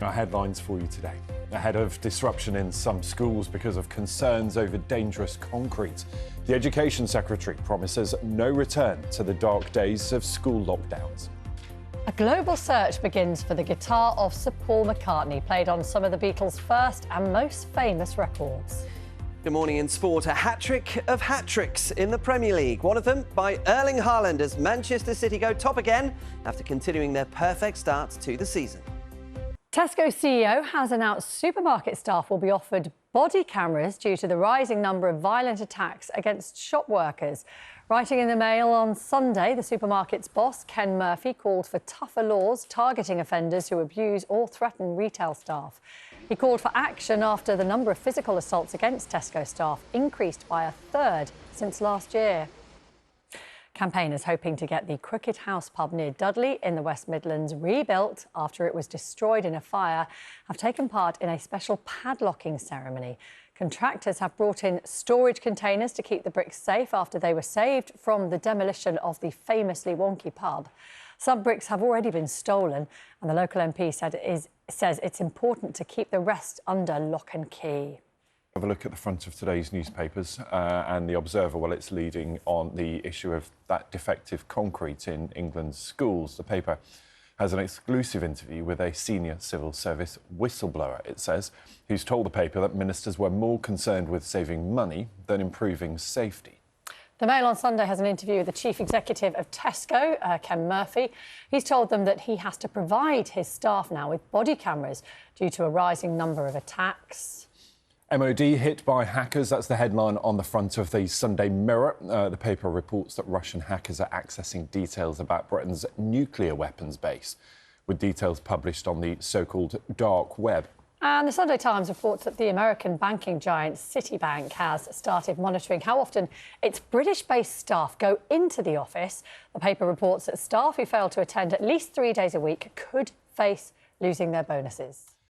Our headlines for you today. Ahead of disruption in some schools because of concerns over dangerous concrete, the Education Secretary promises no return to the dark days of school lockdowns. A global search begins for the guitar of Sir Paul McCartney, played on some of the Beatles' first and most famous records. Good morning in sport. A hat-trick of hat-tricks in the Premier League. One of them by Erling Haaland as Manchester City go top again after continuing their perfect start to the season. Tesco CEO has announced supermarket staff will be offered body cameras due to the rising number of violent attacks against shop workers. Writing in the Mail on Sunday, the supermarket's boss, Ken Murphy, called for tougher laws targeting offenders who abuse or threaten retail staff. He called for action after the number of physical assaults against Tesco staff increased by a third since last year. Campaigners hoping to get the Cricket House pub near Dudley in the West Midlands rebuilt after it was destroyed in a fire have taken part in a special padlocking ceremony. Contractors have brought in storage containers to keep the bricks safe after they were saved from the demolition of the famously wonky pub. Some bricks have already been stolen, and the local MP says it's important to keep the rest under lock and key. Have a look at the front of today's newspapers and the Observer, well, it's leading on the issue of that defective concrete in England's schools. The paper has an exclusive interview with a senior civil service whistleblower, it says, who's told the paper that ministers were more concerned with saving money than improving safety. The Mail on Sunday has an interview with the chief executive of Tesco, Ken Murphy. He's told them that he has to provide his staff now with body cameras due to a rising number of attacks. MOD hit by hackers, that's the headline on the front of the Sunday Mirror. The paper reports that Russian hackers are accessing details about Britain's nuclear weapons base, with details published on the so-called dark web. And the Sunday Times reports that the American banking giant Citibank has started monitoring how often its British-based staff go into the office. The paper reports that staff who fail to attend at least 3 days a week could face losing their bonuses.